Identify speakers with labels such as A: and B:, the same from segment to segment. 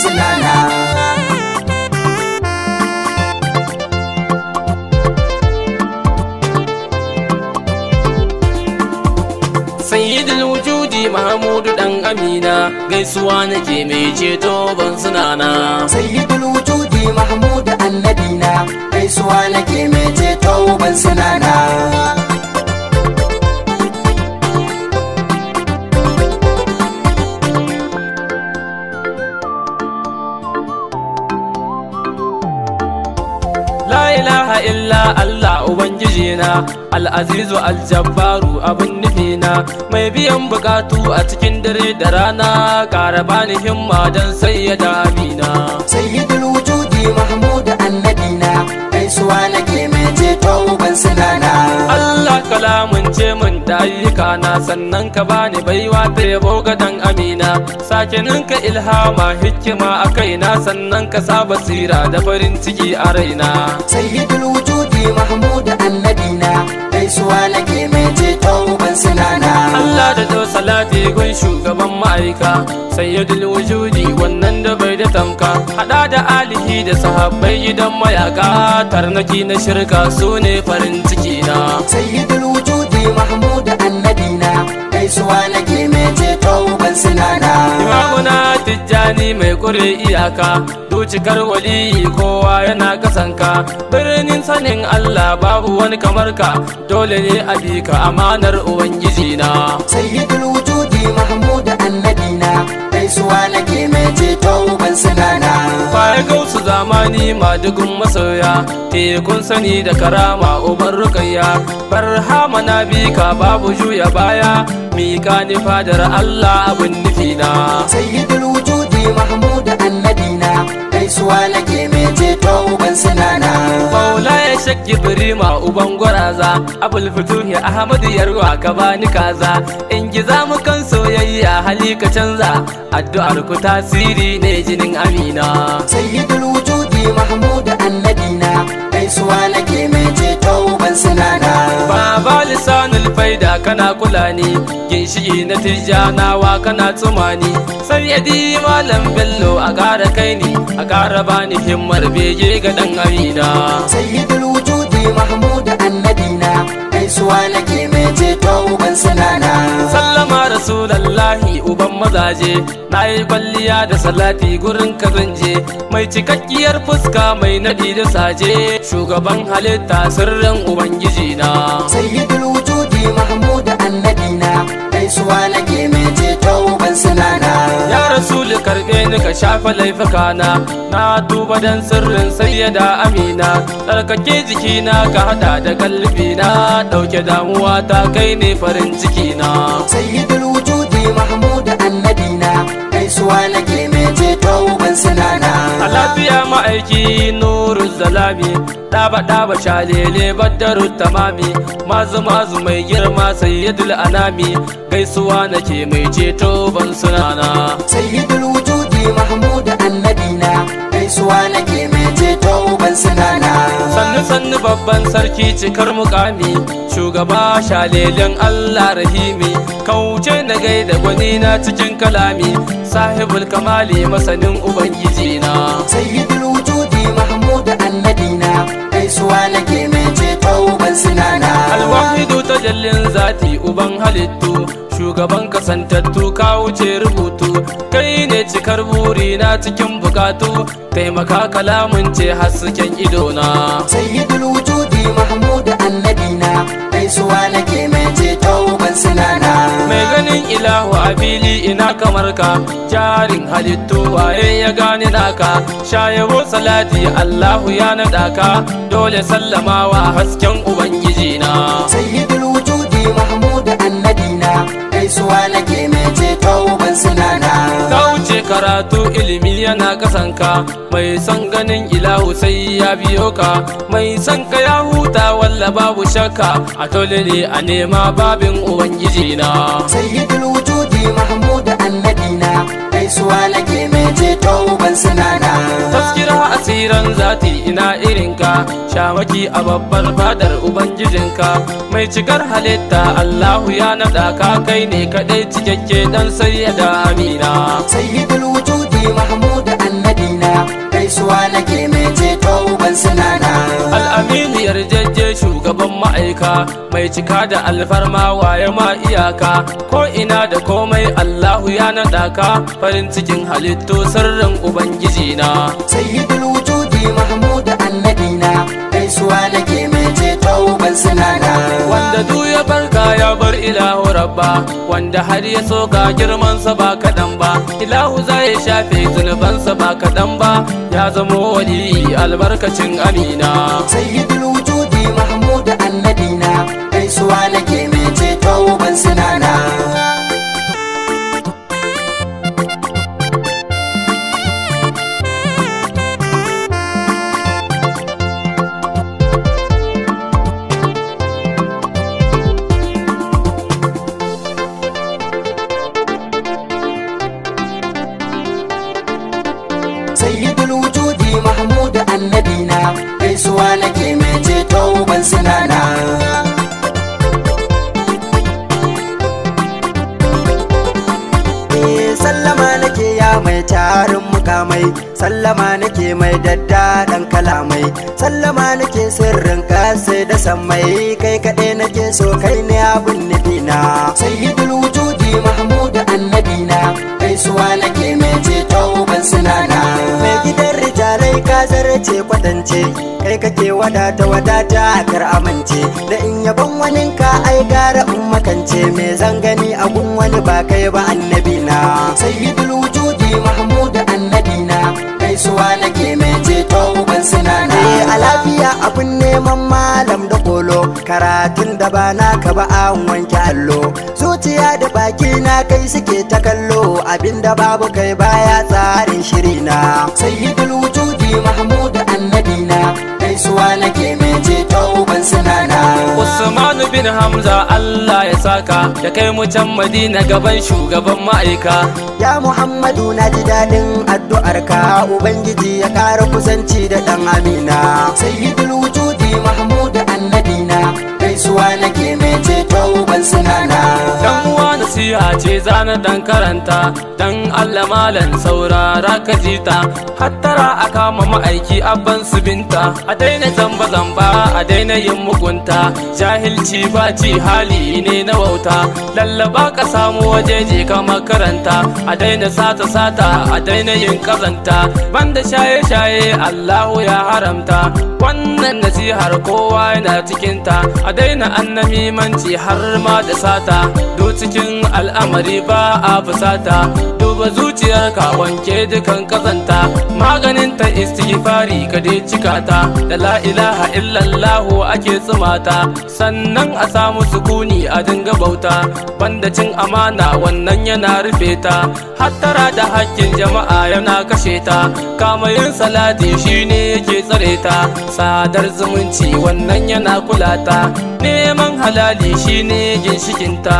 A: sunana.
B: Sayyidil wujudi Mahmudu dan Amina, gaisuwa nake mai ceto ban sunana.
A: Sayyidil wujudi Mahmudu annabina, gaisuwa nake mai ceto ban sunana.
B: La ilaha illa Allah Ubangijina, al'azizu aljabbaru abin nufina, mai biyan bukatu a cikin dare da rana, ƙara bani himma don sayyada amina.
A: Sayyidul wujudi Mahmudu annabina, gaisuwa nake mai ceto ban sunana.
B: Allah kalamun ce min da ayyuka na, sannan ka bani baiwa ta yabo ga dan amina, sake ninka ilhama hikima a kaina, sannan ka sa basira da farin ciki a raina.
A: Sayyidul wujudi Mahmudu annabina, gaisuwa nake mai ceto ban sunana.
B: Allah da do salati gun shugaban ma'aika, sayyidul wujudi wannan da bai da tamka, hada da alihi da sahabbai gidan mayaka, tarnaki na shirka su ne farin ciki na.
A: Sayyidul wujudi Mahmudu annabina, gaisuwa nake mai ceto ban sunana.
B: Imamuna Tijjani mai kure iyaka, ducikar waliyi kowa yana kasanka, birnin sanin Allah babu wani kamar ka, dole ne a bi ka amanar ubangiji na.
A: Sayyidul wujudi Mahmudu annabina, gaisuwa nake mai ceto ban sunana.
B: Baya gausu zamani madugun masoya, tekun sani da karama uban rukayya, barhama na bi ka babu juya baya, mika ni fadar Allah abin nufina.
A: Sayyidul wujudi Mahmudu annabina, gaisuwa nake mai ceto ban sunana.
B: Maula ya shakki birima uban gwaraza, abul fituhi Ahmadu yarwa ka bani kaza, in giza mu kan soyayya hali ka canza, addu'ar ku tasiri ne jinin amina.
A: Sayyidul wujudi Mahmudu annabina, gaisuwa nake mai ceto ban sunana.
B: Baba lisanul faida kana kula ni, ginshiki na tijjanawa kana tsumani, sayyidi malam bello a ƙara kai ni, a ƙara bani himmar bege ga dan amina.
A: Sayyidul wujudi Mahmudu annabina, gaisuwa nake mai ceto ban sunana.
B: Sallama rasulallahi uban mazaje, na yi kwalliya da salati gurin ka zanje, mai cikakkiyar fuska mai nadi da saje, shugaban halitta sirrin ubangiji na.
A: Sayyidul wujudi Mahmudu annabina, gaisuwa nake mai ceto ban sunana.
B: Ya rasul karbe ni ka shafa laifukana, na tuba dan sirrin sayyada amina, tsarkake jikina ka hada da kalbina, dauke damuwa ta kai ne farin ciki na.
A: Sayyidul wujudi Mahmudu annabina, gaisuwa nake mai ceto ban sunana.
B: A lafiya ma'aiki nuru zalami, ɗaba shalele baddaru tamami, mazu mai girma sayyidul anami, gaisuwa nake mai ceto ban sunana.
A: Sayyidul wujudi Mahmudu annabina, gaisuwa nake mai ceto ban sunana.
B: Sannu babban sarki cikar mukami, shugaba shalelen Allah rahimi, kauce na gaida gwani na cikin kalami, sahibul kamali masanin ubangiji na.
A: Sayyidul wujudi Mahmudu annabina, gaisuwa nake mai ceto ban sunana.
B: Alwahidu tajallin zati uban halittu, shugaban kasantattu ka wuce rubutu, kai ne cikar buri na cikin bukatu, taimaka kalamun ce hasken idona.
A: Sayyidul wujudi Mahmudu annabina, gaisuwa nake mai ceto ban sunana.
B: Mai ganin ilahu a fili ina kamar ka, jarin halittu waye ya gane naka, shayabo salati Allahu ya naɗa ka, dole sallamawa hasken ubangiji na.
A: Sayyidul wujudi Mahmudu annabina, gaisuwa nake mai ceto ban sunana.
B: Ka wuce karatu ilimi yana kasanka, mai son ganin ilahu sai ya biyo ka, mai son ka ya huta walla babu shakka, a dole ne a nema babin ubangiji na.
A: Sayyidul wujudi Mahmudu annabina, gaisuwa nake mai ceto ban sunana.
B: Taskira asiran zati ina irinka, shamaki a babbar fadar ubangijinka, mai cikar halitta Allahu ya naɗa ka, kai ne kaɗai cikakke dan sayyada amina.
A: Sayyidul wujudi wujudi mahmud annabina gaisuwa nake mai ceto uban sunana
B: al'aminu yarjejje shugaban ma'aika mai cika da alfarma waye ma iyaka ko ina da komai Allahu ya naɗa ka farin cikin halittu sirrin ubangiji na
A: sayyidul wujudi mahmud annabina gaisuwa nake mai ceto uban sunana
B: wanda du ya barka ya bar ilahu rabba wanda har ya soka girmansa ba kaɗan ba ilahu za ya shafe zunubansa ba kaɗan ba ya zamo wali albarkacin amina
A: sayyidul wujudi mahmud annabina gaisuwa nake mai ceto uban sunana sayyidul wujudi mahmud annabina gaisuwa nake mai ceto uban sunana sallama nake ya mai tarin mukamai sallama nake mai daddaɗan kalamai sallama nake sirrin kasai da sammai kai kaɗai nake so kai ne abin nufina sayyidul wujudi mahmud annabina gaisuwa nake mai ceto uban sunana mai gidan rijalai ka zarce kwatance kai kake wadata kar amince da in yaban waninka ai gara in makance me zan gani a gun wani ba kai ba annabina sayyidul wujudi mahmud annabina gaisuwa nake mai ceto uban sunana a lafiya abun neman malam da kolo karatun da ba naka ba an wanke allo zuciya da baki na kai suke ta kallo abinda babu kai baya tsarin shirina sayyidul wujudi mahmud annabina gaisuwa nake mai ceto uban sunana
B: Usman bin Hamza Allah ya saka ya kai mu can Madina gaban shugaban ma'aika
A: ya Muhammadu na ji daɗin addu'arka ubangiji ya ƙara kusanci da ɗan amina sayyidul wujudi mahmud annabina gaisuwa nake mai ceto uban sunana
B: dan uwa nasiha ce zana dan karanta dan Allah malan saurara ka jita hattara a kama ma'aiki abban su binta a daina zamba a daina yin mugunta jahilci ba ci hali ne na wauta lallaba ka samu waje je ka makaranta a daina sata a daina yin kazanta banda shaye Allahu ya haramta wannan nasihar kowa yana cikinta a daina annamimanci har ma da sata duk cikin al'amari ba a fusata duba zuciyarka wanke dukan kazanta maganin ta istighfari ka dai cikata da la ilaha illallahu ake tsumata sannan a samu sukuni a dinga bauta banda cin amana wannan yana rufe ta hattara da hakkin jama'a yana kashe ta kama yin salati shine yake tsare ta sadar zumunci wannan yana kulata neman halali shine ginshikinta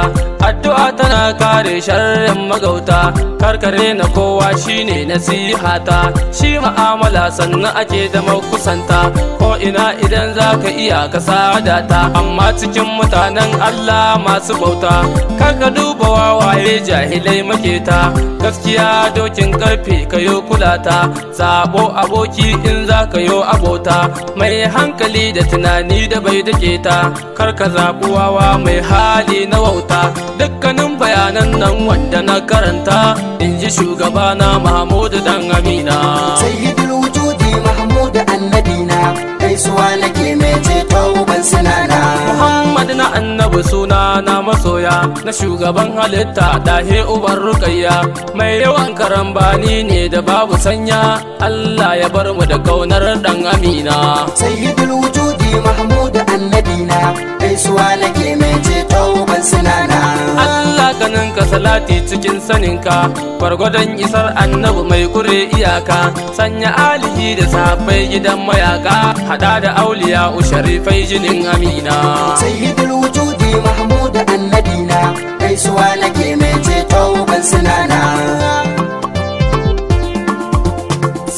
B: addu'a tana kare sharrin magauta karkare na kowa shine nasihata shi ma'amala sannan ake da makusanta ko ina idan zaka iya ka sadata amma cikin mutanen Allah masu bauta karka duba wawaye jahilai maketa gaskiya dokin karfe kayo kulata zabo aboki in zaka yo abota mai hankali da tunani da bai dake ta karka zabuwawa mai hali na wauta dukkanin bayanan nan wanda na karanta in ji shugabana Mahmud dan Amina
A: sayyidul wujudi mahmud annabina gaisuwa nake mai ceto uban sunana
B: Muhammad na annabi suna na masoya na shugaban halitta dahe uban rukayya mai yawan karambani ne da babu sanya Allah ya bar mu da kaunar dan Amina
A: sayyidul wujudi mahmud annabina gaisuwa nake mai ceto uban sunana
B: Allah ganin ka salati cikin saninka gwargwadon isar annabi mai kure iyaka sanya alihi da sahabbai gidan mayaka hada da auliya sharifai jinin Amina
A: sayyidul wujudi mahmud annabina gaisuwa nake mai ceto uban sunana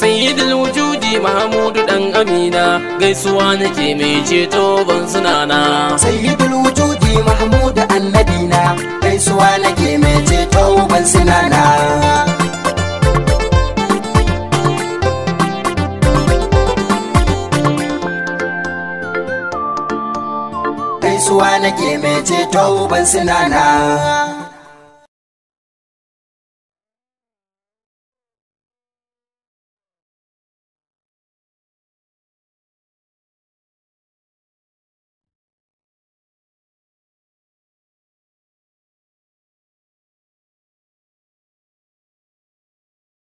B: sayyidul wujudi Mahmud dan Amina gaisuwa nake mai ceto ban sunana
A: sayyidul wujudi mahmud annabina gaisuwa nake mai ceto uban sunana gaisuwa nake mai ceto ban sinana